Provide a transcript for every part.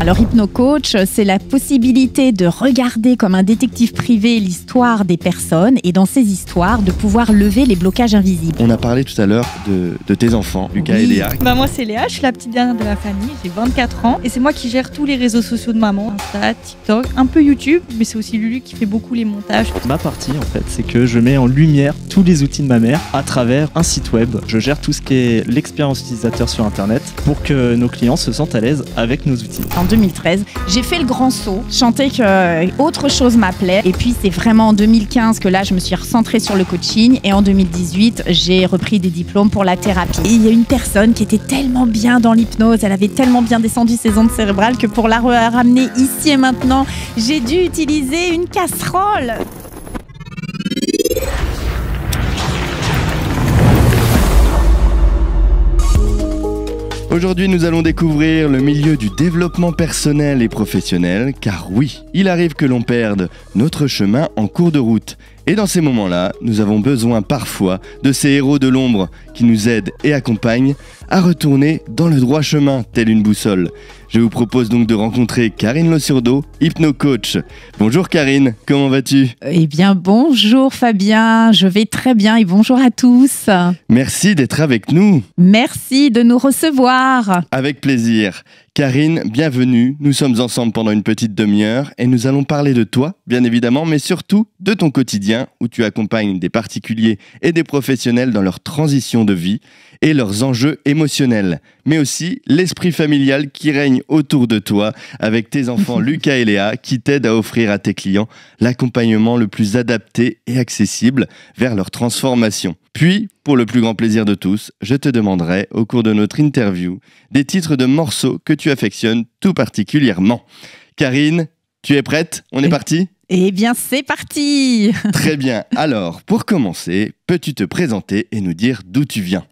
Alors HypnoCoach, c'est la possibilité de regarder comme un détective privé l'histoire des personnes et dans ces histoires de pouvoir lever les blocages invisibles. On a parlé tout à l'heure de tes enfants, Lucas et Léa. Moi c'est Léa, je suis la petite dernière de la famille, j'ai 24 ans et c'est moi qui gère tous les réseaux sociaux de maman, Insta, TikTok, un peu YouTube, mais c'est aussi Lulu qui fait beaucoup les montages. Ma partie en fait, c'est que je mets en lumière tous les outils de ma mère à travers un site web. Je gère tout ce qui est l'expérience utilisateur sur internet pour que nos clients se sentent à l'aise avec nos outils. En 2013, j'ai fait le grand saut, chanté que autre chose m'appelait et puis c'est vraiment en 2015 que là je me suis recentrée sur le coaching et en 2018 j'ai repris des diplômes pour la thérapie. Et il y a une personne qui était tellement bien dans l'hypnose, elle avait tellement bien descendu ses ondes cérébrales que pour la ramener ici et maintenant, j'ai dû utiliser une casserole. Aujourd'hui, nous allons découvrir le milieu du développement personnel et professionnel, car oui, il arrive que l'on perde notre chemin en cours de route. Et dans ces moments-là, nous avons besoin parfois de ces héros de l'ombre qui nous aident et accompagnent à retourner dans le droit chemin, telle une boussole. Je vous propose donc de rencontrer Karine Losurdeau, HypnoCoach. Bonjour Karine, comment vas-tu ? Eh bien bonjour Fabien, je vais très bien et bonjour à tous. Merci d'être avec nous. Merci de nous recevoir. Avec plaisir. Karine, bienvenue. Nous sommes ensemble pendant une petite demi-heure et nous allons parler de toi, bien évidemment, mais surtout de ton quotidien où tu accompagnes des particuliers et des professionnels dans leur transition de vie et leurs enjeux émotionnels, mais aussi l'esprit familial qui règne autour de toi avec tes enfants Lucas et Léa qui t'aident à offrir à tes clients l'accompagnement le plus adapté et accessible vers leur transformation. Puis, pour le plus grand plaisir de tous, je te demanderai, au cours de notre interview, des titres de morceaux que tu affectionnes tout particulièrement. Karine, tu es prête ? On est parti ? Eh bien, c'est parti ! Très bien. Alors, pour commencer, peux-tu te présenter et nous dire d'où tu viens ?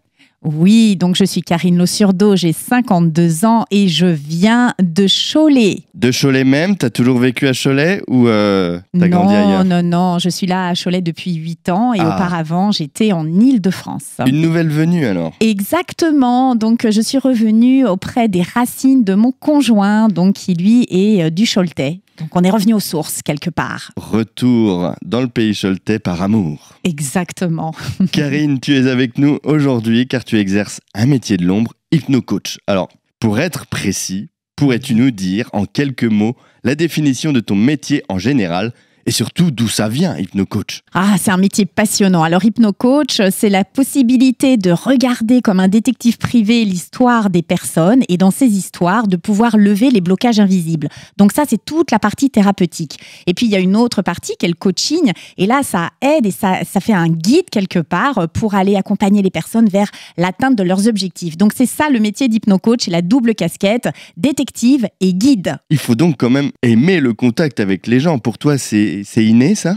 Oui, donc je suis Karine Losurdeau, j'ai 52 ans et je viens de Cholet. De Cholet même ? T'as toujours vécu à Cholet ou t'as grandi ailleurs ? Non, je suis là à Cholet depuis 8 ans et auparavant j'étais en Île-de-France. Une nouvelle venue alors ? Exactement, donc je suis revenue auprès des racines de mon conjoint, donc qui lui est du Choletais. Donc on est revenu aux sources quelque part. Retour dans le pays choletais par amour. Exactement. Karine, tu es avec nous aujourd'hui car tu exerces un métier de l'ombre, HypnoCoach. Alors, pour être précis, pourrais-tu nous dire en quelques mots la définition de ton métier en général ? Et surtout, d'où ça vient, HypnoCoach ? C'est un métier passionnant. Alors, HypnoCoach, c'est la possibilité de regarder comme un détective privé l'histoire des personnes et dans ces histoires, de pouvoir lever les blocages invisibles. Donc ça, c'est toute la partie thérapeutique. Et puis, il y a une autre partie qui est le coaching. Et là, ça aide et ça fait un guide quelque part pour aller accompagner les personnes vers l'atteinte de leurs objectifs. Donc, c'est ça le métier d'HypnoCoach, c'est la double casquette, détective et guide. Il faut donc quand même aimer le contact avec les gens. Pour toi, c'est inné, ça ?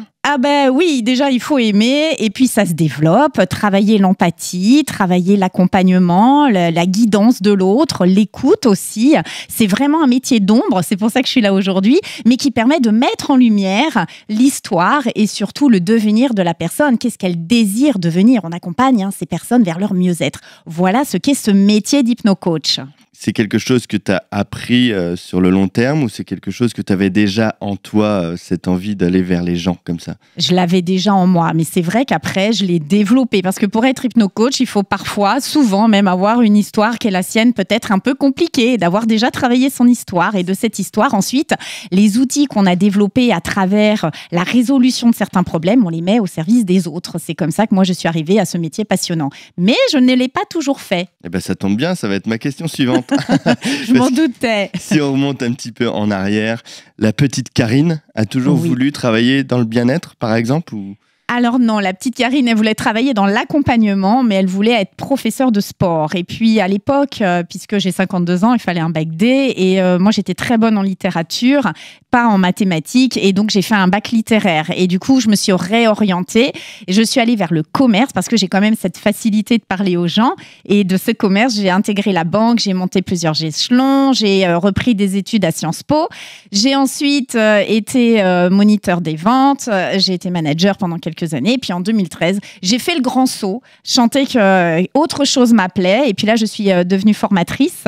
Oui, déjà il faut aimer et puis ça se développe, travailler l'empathie, travailler l'accompagnement, la guidance de l'autre, l'écoute aussi. C'est vraiment un métier d'ombre, c'est pour ça que je suis là aujourd'hui, mais qui permet de mettre en lumière l'histoire et surtout le devenir de la personne. Qu'est-ce qu'elle désire devenir ? On accompagne ces personnes vers leur mieux-être. Voilà ce qu'est ce métier d'HypnoCoach. C'est quelque chose que tu as appris sur le long terme ou c'est quelque chose que tu avais déjà en toi, cette envie d'aller vers les gens comme ça ? Je l'avais déjà en moi, mais c'est vrai qu'après, je l'ai développé parce que pour être HypnoCoach, il faut parfois, souvent même avoir une histoire qui est la sienne peut-être un peu compliquée, d'avoir déjà travaillé son histoire et de cette histoire, ensuite, les outils qu'on a développés à travers la résolution de certains problèmes, on les met au service des autres. C'est comme ça que moi, je suis arrivée à ce métier passionnant. Mais je ne l'ai pas toujours fait. Eh bien, ça tombe bien, ça va être ma question suivante. Je m'en doutais. Si on remonte un petit peu en arrière, la petite Karine a toujours voulu travailler dans le bien-être, par exemple ou... Alors non, la petite Karine, elle voulait travailler dans l'accompagnement, mais elle voulait être professeure de sport. Et puis à l'époque, puisque j'ai 52 ans, il fallait un bac D. Et moi, j'étais très bonne en littérature, pas en mathématiques. Et donc, j'ai fait un bac littéraire. Et du coup, je me suis réorientée. Et je suis allée vers le commerce parce que j'ai quand même cette facilité de parler aux gens. Et de ce commerce, j'ai intégré la banque, j'ai monté plusieurs échelons, j'ai repris des études à Sciences Po. J'ai ensuite été moniteur des ventes. J'ai été manager pendant quelques quelques années. Et puis en 2013, j'ai fait le grand saut. Je sentais que autre chose m'appelait. Et puis là, je suis devenue formatrice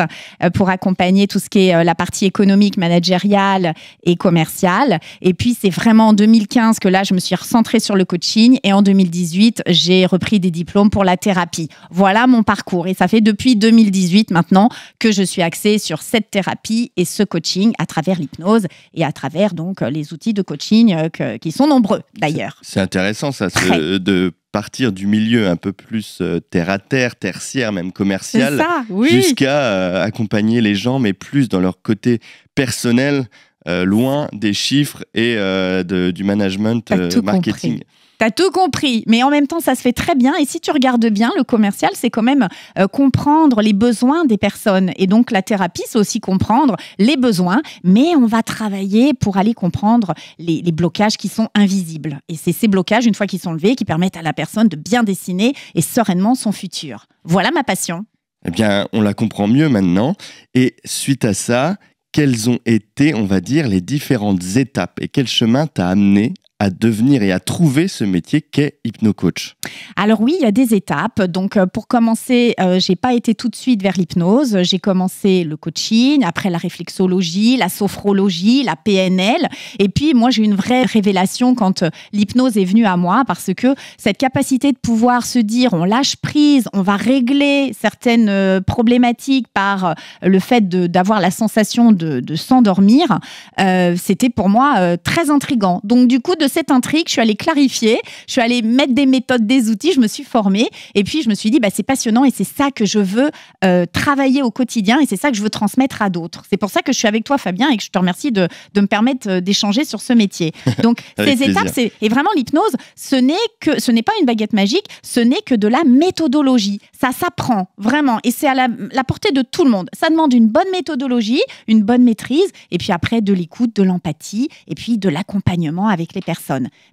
pour accompagner tout ce qui est la partie économique, managériale et commerciale. Et puis, c'est vraiment en 2015 que là, je me suis recentrée sur le coaching. Et en 2018, j'ai repris des diplômes pour la thérapie. Voilà mon parcours. Et ça fait depuis 2018 maintenant que je suis axée sur cette thérapie et ce coaching à travers l'hypnose et à travers donc les outils de coaching qui sont nombreux d'ailleurs. C'est intéressant ça, de partir du milieu un peu plus terre à terre, tertiaire, même commercial, c'est ça, oui. jusqu'à accompagner les gens, mais plus dans leur côté personnel, loin des chiffres et du management marketing. T'as tout compris, mais en même temps, ça se fait très bien. Et si tu regardes bien, le commercial, c'est quand même comprendre les besoins des personnes. Et donc, la thérapie, c'est aussi comprendre les besoins, mais on va travailler pour aller comprendre les blocages qui sont invisibles. Et c'est ces blocages, une fois qu'ils sont levés, qui permettent à la personne de bien dessiner et sereinement son futur. Voilà ma passion. Eh bien, on la comprend mieux maintenant. Et suite à ça, quelles ont été, on va dire, les différentes étapes et quel chemin t'as amené à devenir et à trouver ce métier qu'est hypnocoach? Alors oui, il y a des étapes. Donc pour commencer, j'ai pas été tout de suite vers l'hypnose. J'ai commencé le coaching, après la réflexologie, la sophrologie, la PNL. Et puis moi, j'ai eu une vraie révélation quand l'hypnose est venue à moi, parce que cette capacité de pouvoir se dire, on lâche prise, on va régler certaines problématiques par le fait d'avoir la sensation de s'endormir, c'était pour moi très intriguant. Donc du coup, de cette intrigue, je suis allée clarifier, je suis allée mettre des méthodes, des outils, je me suis formée et puis je me suis dit, c'est passionnant et c'est ça que je veux travailler au quotidien et c'est ça que je veux transmettre à d'autres. C'est pour ça que je suis avec toi, Fabien, et que je te remercie de me permettre d'échanger sur ce métier. Donc, ces étapes, et vraiment l'hypnose, ce n'est pas une baguette magique, ce n'est que de la méthodologie. Ça s'apprend, vraiment, et c'est à la portée de tout le monde. Ça demande une bonne méthodologie, une bonne maîtrise, et puis après, de l'écoute, de l'empathie, et puis de l'accompagnement avec les personnes.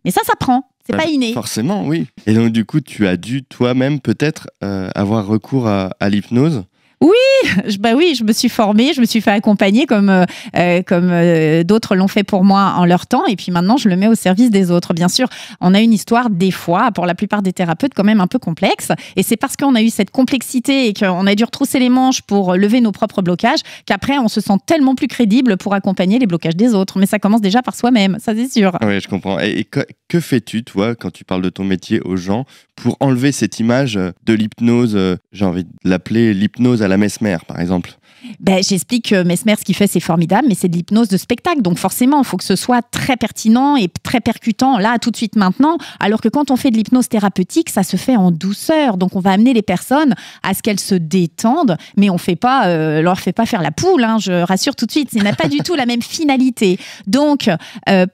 Mais ça s'apprend, c'est pas inné. Forcément, oui. Et donc, du coup, tu as dû toi-même peut-être avoir recours à l'hypnose? Oui, je me suis formée, je me suis fait accompagner comme d'autres l'ont fait pour moi en leur temps. Et puis maintenant, je le mets au service des autres. Bien sûr, on a une histoire, des fois, pour la plupart des thérapeutes, quand même un peu complexe. Et c'est parce qu'on a eu cette complexité et qu'on a dû retrousser les manches pour lever nos propres blocages qu'après, on se sent tellement plus crédible pour accompagner les blocages des autres. Mais ça commence déjà par soi-même, ça c'est sûr. Oui, je comprends. Et que fais-tu, toi, quand tu parles de ton métier aux gens, pour enlever cette image de l'hypnose, j'ai envie de l'appeler l'hypnose à la Mesmer, par exemple? J'explique que Mesmer, ce qu'il fait, c'est formidable, mais c'est de l'hypnose de spectacle. Donc forcément, il faut que ce soit très pertinent et très percutant, là, tout de suite, maintenant. Alors que quand on fait de l'hypnose thérapeutique, ça se fait en douceur. Donc on va amener les personnes à ce qu'elles se détendent, mais on leur fait pas faire la poule, hein, je rassure tout de suite. Ça n'a pas du tout la même finalité. Donc,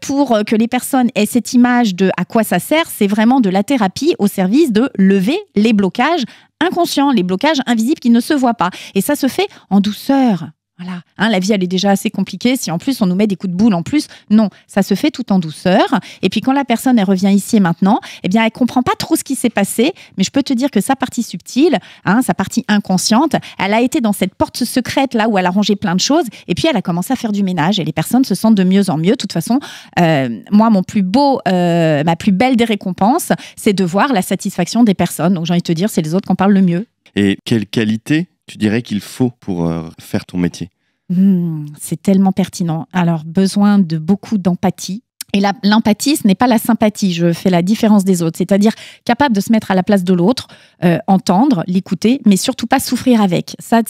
pour que les personnes aient cette image de à quoi ça sert, c'est vraiment de la thérapie au service de lever les blocages inconscients, les blocages invisibles qui ne se voient pas. Et ça se fait en douceur. Voilà. La vie, elle est déjà assez compliquée. Si en plus, on nous met des coups de boule en plus, non. Ça se fait tout en douceur. Et puis, quand la personne, elle revient ici et maintenant, elle ne comprend pas trop ce qui s'est passé. Mais je peux te dire que sa partie subtile, sa partie inconsciente, elle a été dans cette porte secrète, là où elle a rangé plein de choses. Et puis, elle a commencé à faire du ménage. Et les personnes se sentent de mieux en mieux. De toute façon, moi, ma plus belle des récompenses, c'est de voir la satisfaction des personnes. Donc, j'ai envie de te dire, c'est les autres qui en parlent le mieux. Et quelle qualité tu dirais qu'il faut pour faire ton métier? C'est tellement pertinent. Alors, besoin de beaucoup d'empathie. Et l'empathie, ce n'est pas la sympathie. Je fais la différence des autres. C'est-à-dire capable de se mettre à la place de l'autre, entendre, l'écouter, mais surtout pas souffrir avec. Ça,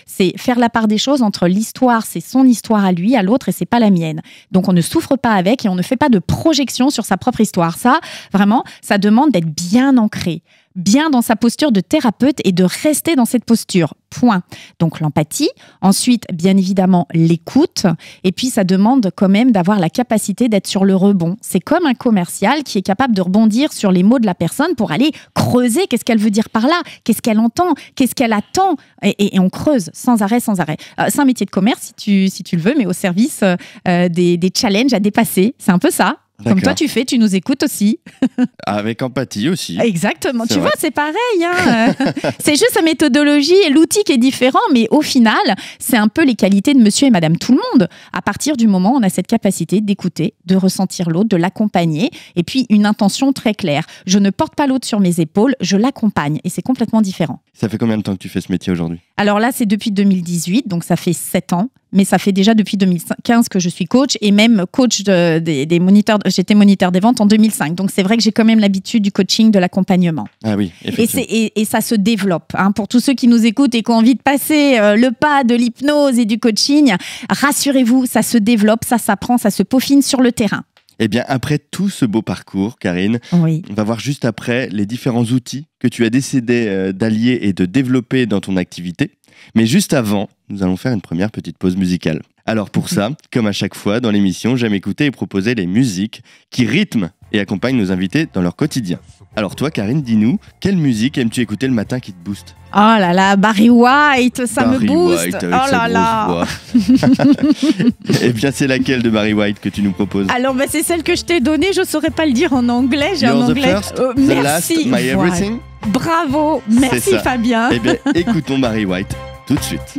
c'est faire la part des choses entre l'histoire, c'est son histoire à lui, à l'autre, et c'est pas la mienne. Donc, on ne souffre pas avec et on ne fait pas de projection sur sa propre histoire. Ça, vraiment, ça demande d'être bien ancré, bien dans sa posture de thérapeute et de rester dans cette posture. Point. Donc l'empathie. Ensuite, bien évidemment, l'écoute. Et puis, ça demande quand même d'avoir la capacité d'être sur le rebond. C'est comme un commercial qui est capable de rebondir sur les mots de la personne pour aller creuser qu'est-ce qu'elle veut dire par là, qu'est-ce qu'elle entend, qu'est-ce qu'elle attend. Et on creuse sans arrêt, sans arrêt. C'est un métier de commerce, si tu le veux, mais au service des challenges à dépasser. C'est un peu ça. Comme toi, tu nous écoutes aussi. Avec empathie aussi. Exactement. C'est Tu vrai. vois, c'est pareil. Hein. C'est juste sa méthodologie et l'outil qui est différent, mais au final, c'est un peu les qualités de monsieur et madame tout le monde. À partir du moment où on a cette capacité d'écouter, de ressentir l'autre, de l'accompagner, et puis une intention très claire. Je ne porte pas l'autre sur mes épaules, je l'accompagne, et c'est complètement différent. Ça fait combien de temps que tu fais ce métier aujourd'hui? Alors là, c'est depuis 2018, donc ça fait 7 ans. Mais ça fait déjà depuis 2015 que je suis coach et même coach des moniteurs. J'étais moniteur des ventes en 2005. Donc c'est vrai que j'ai quand même l'habitude du coaching, de l'accompagnement. Ah oui, effectivement. Et ça se développe. Hein. Pour tous ceux qui nous écoutent et qui ont envie de passer le pas de l'hypnose et du coaching, rassurez-vous, ça se développe, ça s'apprend, ça se peaufine sur le terrain. Eh bien, après tout ce beau parcours, Karine, Oui. on va voir juste après les différents outils que tu as décidé d'allier et de développer dans ton activité. Mais juste avant, nous allons faire une première petite pause musicale. Alors pour ça, comme à chaque fois dans l'émission, j'aime écouter et proposer les musiques qui rythment et accompagnent nos invités dans leur quotidien. Alors toi, Karine, dis-nous, quelle musique aimes-tu écouter le matin qui te booste? Oh là là, Barry White, ça me Barry booste. White avec Oh sa là grosse là. voix. Eh bien, c'est laquelle de Barry White que tu nous proposes? Alors, c'est celle que je t'ai donnée. Je ne saurais pas le dire en anglais. J'ai un You're the anglais. first, the Merci. last, my Voilà. everything. Bravo. C'est Merci, ça. Fabien. Eh bien, écoutons Barry White tout de suite.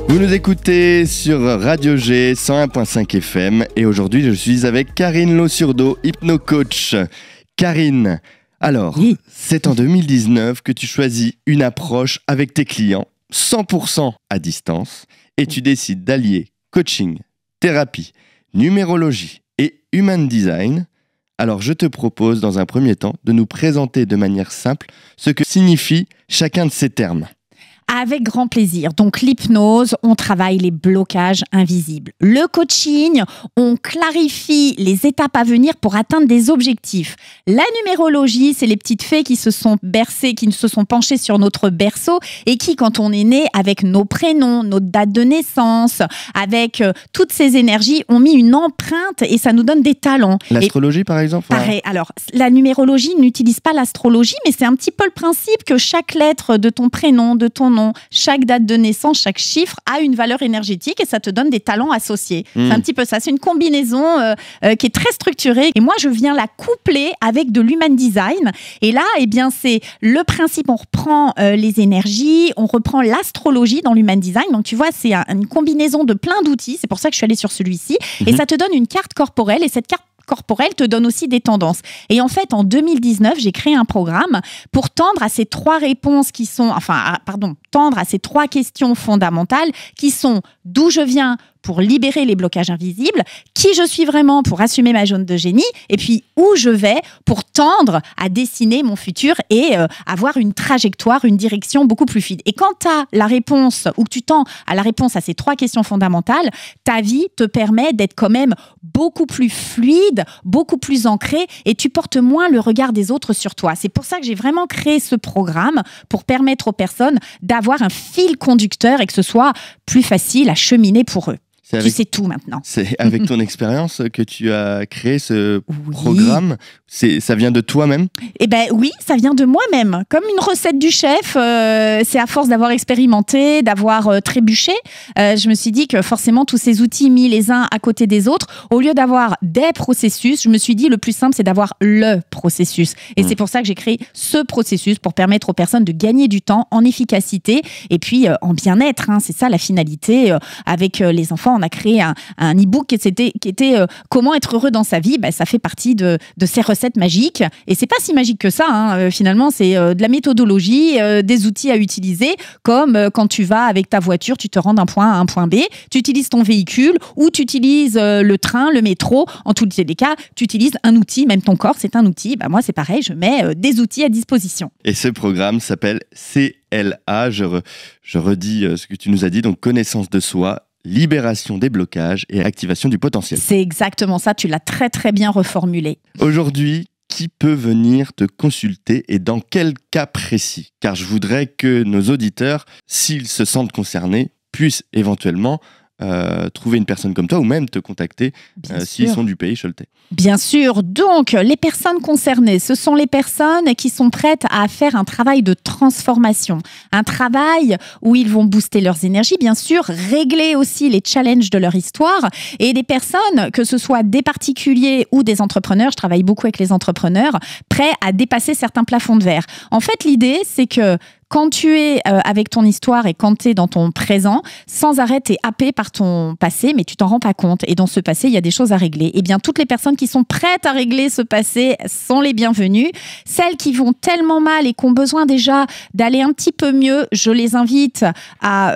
Vous nous écoutez sur Radio G 101.5 FM et aujourd'hui je suis avec Karine Losurdo, hypno-coach. Karine, alors, Oui. c'est en 2019 que tu choisis une approche avec tes clients 100% à distance et tu décides d'allier coaching, thérapie, numérologie et human design. Alors je te propose dans un premier temps de nous présenter de manière simple ce que signifie chacun de ces termes. Avec grand plaisir. Donc l'hypnose, on travaille les blocages invisibles. Le coaching, on clarifie les étapes à venir pour atteindre des objectifs. La numérologie, c'est les petites fées qui se sont bercées, qui se sont penchées sur notre berceau et qui, quand on est né, avec nos prénoms, notre date de naissance, avec toutes ces énergies, ont mis une empreinte et ça nous donne des talents. L'astrologie par exemple? Pareil. Alors, la numérologie n'utilise pas l'astrologie, mais c'est un petit peu le principe que chaque lettre de ton prénom, de ton nom, chaque date de naissance, chaque chiffre a une valeur énergétique et ça te donne des talents associés. C'est un petit peu ça. C'est une combinaison qui est très structurée. Et moi, je viens la coupler avec de l'human design. Et là, eh bien, c'est le principe. On reprend les énergies, on reprend l'astrologie dans l'human design. Donc, tu vois, c'est une combinaison de plein d'outils. C'est pour ça que je suis allée sur celui-ci. Et ça te donne une carte corporelle. Et cette carte corporelle te donne aussi des tendances. Et en fait, en 2019, j'ai créé un programme pour tendre à ces trois réponses qui sont, tendre à ces trois questions fondamentales qui sont d'où je viens pour libérer les blocages invisibles, qui je suis vraiment pour assumer ma zone de génie, et puis où je vais pour tendre à dessiner mon futur et avoir une trajectoire, une direction beaucoup plus fluide. Et quand tu as la réponse, ou que tu tends à la réponse à ces trois questions fondamentales, ta vie te permet d'être quand même beaucoup plus fluide, beaucoup plus ancrée, et tu portes moins le regard des autres sur toi. C'est pour ça que j'ai vraiment créé ce programme, pour permettre aux personnes d'avoir un fil conducteur et que ce soit plus facile à cheminer pour eux. Tu sais tout maintenant. C'est avec ton expérience que tu as créé ce Oui. programme. Ça vient de toi-même? Eh ben oui, ça vient de moi-même. Comme une recette du chef, c'est à force d'avoir expérimenté, d'avoir trébuché. Je me suis dit que forcément, tous ces outils mis les uns à côté des autres, au lieu d'avoir des processus, je me suis dit le plus simple, c'est d'avoir le processus. Et c'est pour ça que j'ai créé ce processus pour permettre aux personnes de gagner du temps en efficacité et puis en bien-être. Hein. C'est ça la finalité. Avec les enfants, on a créé un e-book qui était comment être heureux dans sa vie. Ben, ça fait partie de ces recettes magiques. Et c'est pas si magique que ça. Hein. Finalement, c'est de la méthodologie, des outils à utiliser, comme quand tu vas avec ta voiture, tu te rends d'un point A à un point B, tu utilises ton véhicule ou tu utilises le train, le métro. En tous les cas, tu utilises un outil, même ton corps, c'est un outil. Ben, moi, c'est pareil, je mets des outils à disposition. Et ce programme s'appelle CLA. Je redis ce que tu nous as dit, donc connaissance de soi, libération des blocages et activation du potentiel. C'est exactement ça, tu l'as très très bien reformulé. Aujourd'hui, qui peut venir te consulter et dans quel cas précis? Car je voudrais que nos auditeurs, s'ils se sentent concernés, puissent éventuellement trouver une personne comme toi ou même te contacter s'ils sont du pays choletais? Bien sûr. Donc, les personnes concernées, ce sont les personnes qui sont prêtes à faire un travail de transformation. Un travail où ils vont booster leurs énergies, bien sûr, régler aussi les challenges de leur histoire. Et des personnes, que ce soit des particuliers ou des entrepreneurs, je travaille beaucoup avec les entrepreneurs, prêts à dépasser certains plafonds de verre. En fait, l'idée, c'est que quand tu es avec ton histoire et quand tu es dans ton présent, sans arrêt, tu es happé par ton passé, mais tu t'en rends pas compte. Et dans ce passé, il y a des choses à régler. Eh bien, toutes les personnes qui sont prêtes à régler ce passé sont les bienvenues. Celles qui vont tellement mal et qui ont besoin déjà d'aller un petit peu mieux, je les invite à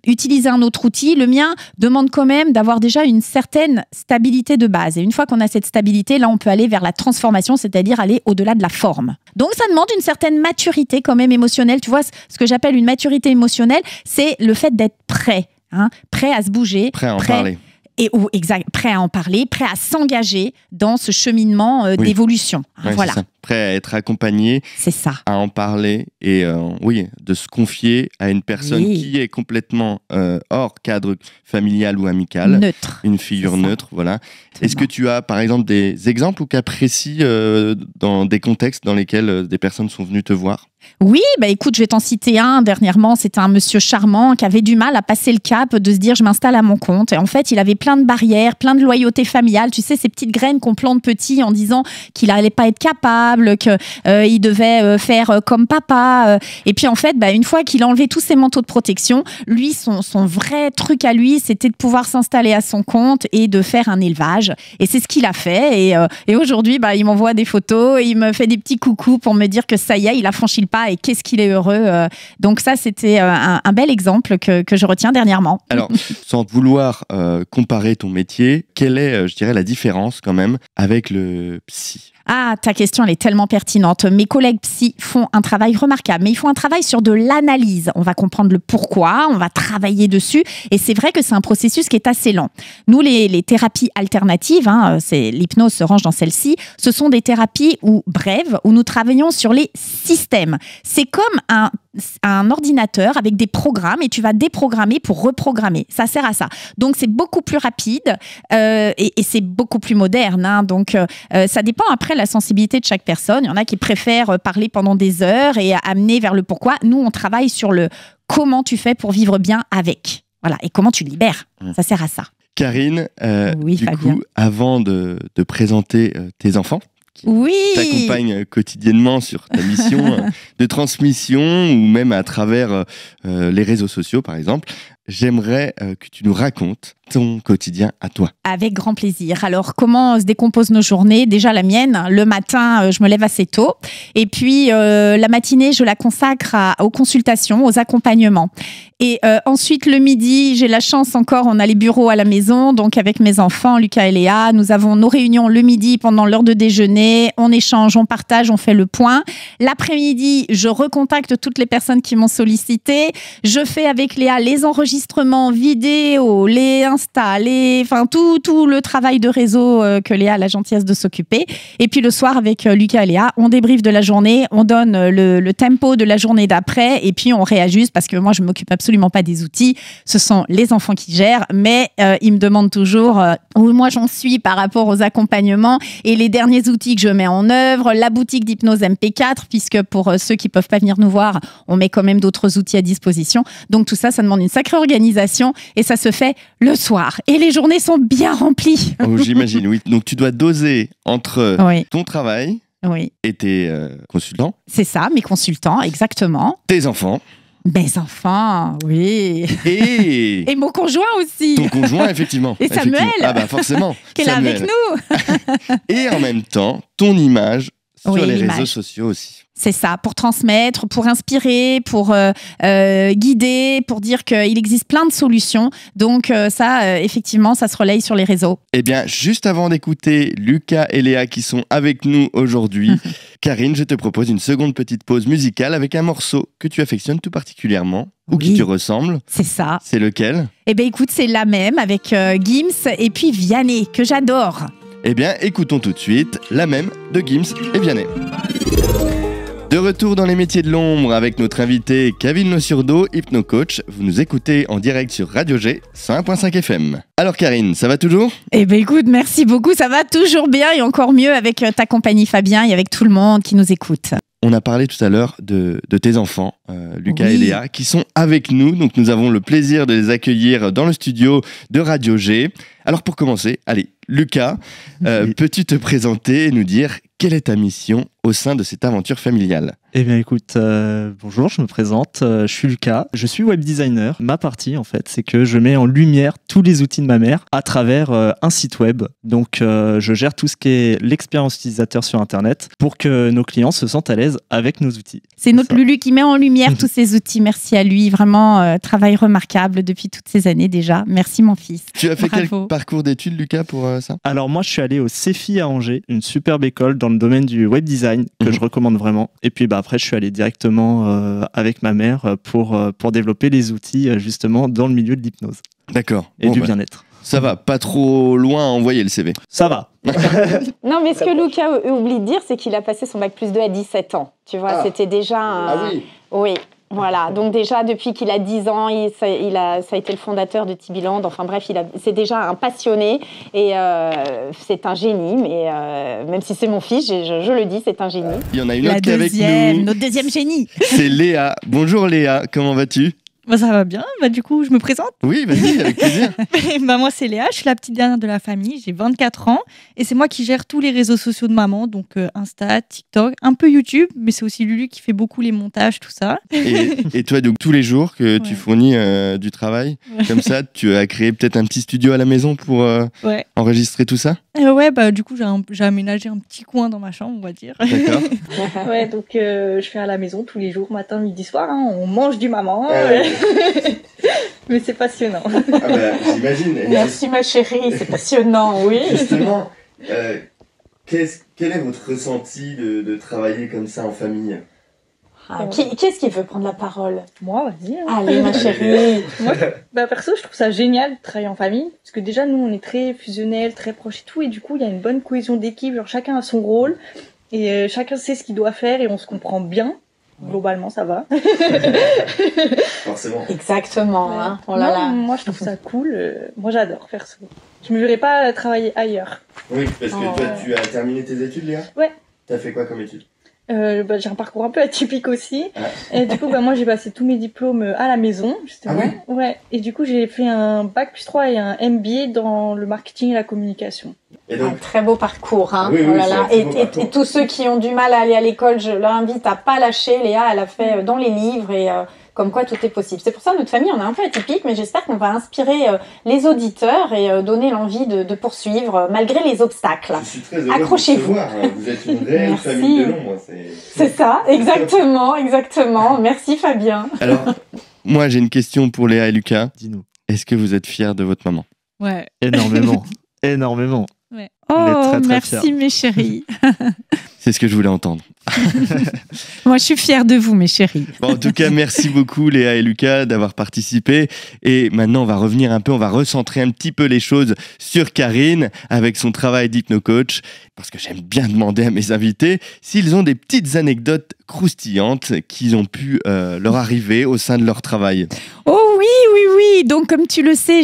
utiliser un autre outil. Le mien demande quand même d'avoir déjà une certaine stabilité de base. Et une fois qu'on a cette stabilité, là, on peut aller vers la transformation, c'est-à-dire aller au-delà de la forme. Donc, ça demande une certaine maturité quand même émotionnelle. Tu vois, ce que j'appelle une maturité émotionnelle, c'est le fait d'être prêt, prêt à se bouger. Prêt à en parler. Prêt à en parler, prêt à s'engager dans ce cheminement d'évolution. Ouais, voilà. Prêt à être accompagné, c'est ça. À en parler et de se confier à une personne qui est complètement hors cadre familial ou amical. Neutre. Une figure neutre, voilà. Exactement. Est-ce que tu as, par exemple, des exemples ou cas précis dans des contextes dans lesquels des personnes sont venues te voir? Oui, écoute, je vais t'en citer un. Dernièrement, c'était un monsieur charmant qui avait du mal à passer le cap de se dire je m'installe à mon compte. Et en fait, il avait plein de barrières, plein de loyauté familiale. Tu sais, ces petites graines qu'on plante petit en disant qu'il n'allait pas être capable, qu'il devait faire comme papa. Et puis en fait, une fois qu'il a enlevé tous ses manteaux de protection, lui, son vrai truc à lui, c'était de pouvoir s'installer à son compte et de faire un élevage. Et c'est ce qu'il a fait. Et aujourd'hui, il m'envoie des photos, il me fait des petits coucous pour me dire que ça y est, il a franchi le pas et qu'est-ce qu'il est heureux. Donc ça, c'était un bel exemple que je retiens dernièrement. Alors, sans vouloir comparer ton métier, quelle est, je dirais, la différence quand même avec le psy? Ah, ta question, elle est tellement pertinente. Mes collègues psy font un travail remarquable, mais ils font un travail sur de l'analyse. On va comprendre le pourquoi, on va travailler dessus. Et c'est vrai que c'est un processus qui est assez lent. Nous, les thérapies alternatives, l'hypnose se range dans celle-ci, ce sont des thérapies brèves où nous travaillons sur les systèmes. C'est comme un ordinateur avec des programmes et tu vas déprogrammer pour reprogrammer. Ça sert à ça. Donc, c'est beaucoup plus rapide et c'est beaucoup plus moderne. Donc, ça dépend après la sensibilité de chaque personne. Il y en a qui préfèrent parler pendant des heures et amener vers le pourquoi. Nous, on travaille sur le comment tu fais pour vivre bien avec. Voilà. Et comment tu libères. Ça sert à ça. Karine, oui, du Fabien. coup, avant de présenter tes enfants, qui t'accompagnent quotidiennement sur ta mission de transmission ou même à travers les réseaux sociaux, par exemple, j'aimerais que tu nous racontes ton quotidien à toi. Avec grand plaisir. Alors, comment se décomposent nos journées? Déjà la mienne, le matin, je me lève assez tôt. Et puis, la matinée, je la consacre aux consultations, aux accompagnements. Et ensuite, le midi, j'ai la chance encore, on a les bureaux à la maison. Donc, avec mes enfants, Lucas et Léa, nous avons nos réunions le midi pendant l'heure de déjeuner. On échange, on partage, on fait le point. L'après-midi, je recontacte toutes les personnes qui m'ont sollicité. Je fais avec Léa les enregistrements vidéo, les Insta, tout le travail de réseau que Léa a la gentillesse de s'occuper. Et puis le soir, avec Lucas et Léa, on débriefe de la journée, on donne le tempo de la journée d'après et puis on réajuste parce que moi, je ne m'occupe absolument pas des outils. Ce sont les enfants qui gèrent, mais ils me demandent toujours où moi j'en suis par rapport aux accompagnements et les derniers outils que je mets en œuvre, la boutique d'hypnose MP4, puisque pour ceux qui ne peuvent pas venir nous voir, on met quand même d'autres outils à disposition. Donc tout ça, ça demande une sacrée organisation et ça se fait le soir. Et les journées sont bien remplies. Oh, j'imagine, oui. Donc tu dois doser entre ton travail et tes consultants. C'est ça, mes consultants, exactement. Tes enfants. Mes enfants, oui. Et mon conjoint aussi. Ton conjoint, effectivement. Et Samuel. Ah forcément. Qui est là avec nous. Et en même temps, ton image sur les réseaux sociaux aussi. C'est ça, pour transmettre, pour inspirer, pour guider, pour dire qu'il existe plein de solutions. Donc ça, effectivement, ça se relaye sur les réseaux. Eh bien, juste avant d'écouter Lucas et Léa qui sont avec nous aujourd'hui, Karine, je te propose une seconde petite pause musicale avec un morceau que tu affectionnes tout particulièrement ou qui te ressemble. C'est ça. C'est lequel? Eh bien, écoute, c'est la même avec Gims et puis Vianney, que j'adore. Eh bien, écoutons tout de suite la même de Gims et Vianney. De retour dans les métiers de l'ombre avec notre invité Kevin Losurdo, hypnocoach. Vous nous écoutez en direct sur Radio G 101.5 FM. Alors Karine, ça va toujours ? Eh ben écoute, merci beaucoup, ça va toujours bien et encore mieux avec ta compagnie Fabien et avec tout le monde qui nous écoute. On a parlé tout à l'heure de tes enfants, Lucas et Léa, qui sont avec nous. Donc nous avons le plaisir de les accueillir dans le studio de Radio G. Alors pour commencer, allez, Lucas, peux-tu te présenter et nous dire quelle est ta mission au sein de cette aventure familiale ? Eh bien écoute, bonjour, je me présente, je suis Lucas, je suis web designer. Ma partie en fait, c'est que je mets en lumière tous les outils de ma mère à travers un site web. Donc je gère tout ce qui est l'expérience utilisateur sur Internet pour que nos clients se sentent à l'aise avec nos outils. C'est notre Lulu qui met en lumière tous ces outils, merci à lui, vraiment travail remarquable depuis toutes ces années déjà. Merci mon fils. Tu as fait Bravo. quel parcours d'études Lucas pour ça ? Alors moi je suis allé au CEFI à Angers, une superbe école dans le domaine du web design que je recommande vraiment. Et puis après je suis allé directement avec ma mère pour développer les outils justement dans le milieu de l'hypnose D'accord. et du bien-être. Ça va, pas trop loin à envoyer le CV. Ça va. Non, mais ce que Lucas oublie de dire, c'est qu'il a passé son bac plus 2 à 17 ans. Tu vois, c'était déjà oui. Oui, voilà. Donc déjà, depuis qu'il a 10 ans, ça a été le fondateur de Tibiland. Enfin bref, c'est déjà un passionné et c'est un génie. Mais même si c'est mon fils, je le dis, c'est un génie. Il y en a une autre qui est avec nous. Notre deuxième génie. C'est Léa. Bonjour Léa, comment vas-tu ? Bah, ça va bien, bah, du coup je me présente. Oui, vas-y, avec plaisir. Bah, moi c'est Léa, je suis la petite dernière de la famille, j'ai 24 ans et c'est moi qui gère tous les réseaux sociaux de maman, donc Insta, TikTok, un peu YouTube, mais c'est aussi Lulu qui fait beaucoup les montages, tout ça. Et toi, donc tous les jours que tu fournis du travail, comme ça, tu as créé peut-être un petit studio à la maison pour enregistrer tout ça ? Ouais, bah du coup j'ai aménagé un petit coin dans ma chambre, on va dire. D'accord. Ouais, donc je fais à la maison tous les jours, matin, midi, soir, hein, on mange du maman. Mais c'est passionnant. Ah bah, j'imagine. Merci ma chérie, c'est passionnant, oui. Justement, quel est votre ressenti de travailler comme ça en famille ? Qui est-ce qui veut prendre la parole ? Moi, vas-y. Hein. Allez ma chérie. Moi, perso, je trouve ça génial de travailler en famille. Parce que déjà, nous, on est très fusionnels, très proches et tout. Et du coup, il y a une bonne cohésion d'équipe. Genre, chacun a son rôle. Et chacun sait ce qu'il doit faire et on se comprend bien. Globalement, ça va. Forcément. Exactement. Ouais. Hein. Oh là là. Moi, je trouve ça cool. Moi, j'adore perso. Je me verrais pas travailler ailleurs. Oui, parce que toi, tu as terminé tes études, Léa ? Ouais. T'as fait quoi comme études ? J'ai un parcours un peu atypique aussi. Et du coup, moi, j'ai passé tous mes diplômes à la maison, justement. Ah oui ? Ouais. Et du coup, j'ai fait un bac plus 3 et un MBA dans le marketing et la communication. Et Un donc, très beau parcours, hein. Oui, Oh là c'est là. un très beau parcours. Et tous ceux qui ont du mal à aller à l'école, je leur invite à pas lâcher. Léa, elle a fait dans les livres et comme quoi tout est possible. C'est pour ça notre famille, on est un peu atypique, mais j'espère qu'on va inspirer les auditeurs et donner l'envie de poursuivre malgré les obstacles. je suis très heureux Accrochez-vous. de vous recevoir. Vous êtes une réelle Merci. famille de l'ombre. C'est ça, exactement. Merci Fabien. Alors, moi, j'ai une question pour Léa et Lucas. Dis-nous. Est-ce que vous êtes fiers de votre maman ? Ouais. Énormément. Énormément. Oh, On est très, très merci fiers. mes chéris. C'est ce que je voulais entendre. Moi, je suis fière de vous, mes chéris. Bon, en tout cas, merci beaucoup Léa et Lucas d'avoir participé. Et maintenant, on va revenir un peu, on va recentrer un petit peu les choses sur Karine avec son travail d'hypnocoach. Parce que j'aime bien demander à mes invités s'ils ont des petites anecdotes croustillantes qui ont pu leur arriver au sein de leur travail. Oh oui. Donc, comme tu le sais,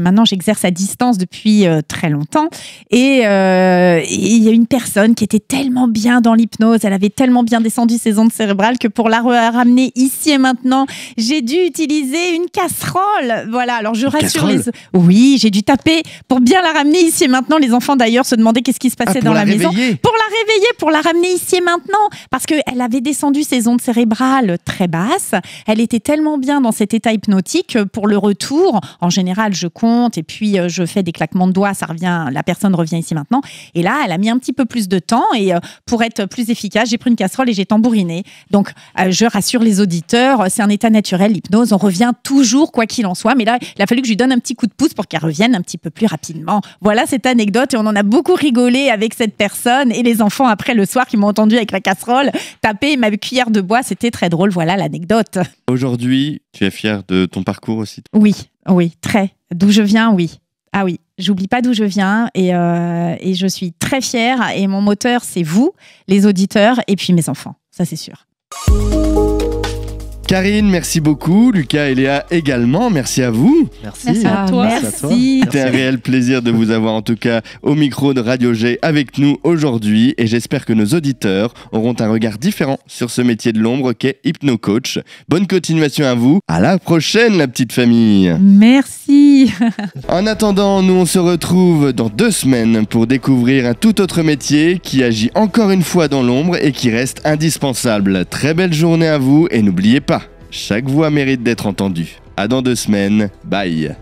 maintenant, j'exerce à distance depuis très longtemps. Et il y a une personne qui était tellement bien dans l'hypnose, elle avait tellement bien descendu ses ondes cérébrales que pour la ramener ici et maintenant, j'ai dû utiliser une casserole. Voilà, alors je rassure les... Oui, j'ai dû taper pour bien la ramener ici et maintenant. Les enfants, d'ailleurs, se demandaient qu'est-ce qui se passait dans la maison. Pour la réveiller, pour la ramener ici et maintenant. Parce qu'elle avait descendu ses ondes cérébrales très basses. Elle était tellement bien dans cet état hypnotique pour le retour. En général, je compte et puis je fais des claquements de doigts. La personne revient ici maintenant. Et là, elle a mis un petit peu plus de temps. Et pour être plus efficace, j'ai pris une casserole et j'ai tambouriné. Donc, je rassure les auditeurs, c'est un état naturel, l'hypnose. On revient toujours, quoi qu'il en soit. Mais là, il a fallu que je lui donne un petit coup de pouce pour qu'elle revienne un petit peu plus rapidement. Voilà cette anecdote. Et on en a beaucoup rigolé avec cette personne et les enfants après le soir qui m'ont entendu avec la casserole taper ma cuillère de bois. C'était très drôle. Voilà l'anecdote. Aujourd'hui, tu es fière de ton parcours aussi ? Oui, très. D'où je viens, oui. Ah oui, j'oublie pas d'où je viens et je suis très fière. Et mon moteur, c'est vous, les auditeurs, et puis mes enfants. ça c'est sûr. Karine, merci beaucoup. Lucas et Léa également, merci à vous. Merci. à toi. Merci. C'était un réel plaisir de vous avoir en tout cas au micro de Radio G avec nous aujourd'hui et j'espère que nos auditeurs auront un regard différent sur ce métier de l'ombre qu'est hypno-coach. Bonne continuation à vous. À la prochaine la petite famille. Merci. En attendant, nous on se retrouve dans 2 semaines pour découvrir un tout autre métier qui agit encore une fois dans l'ombre et qui reste indispensable. Très belle journée à vous et n'oubliez pas, chaque voix mérite d'être entendue. À dans 2 semaines. Bye.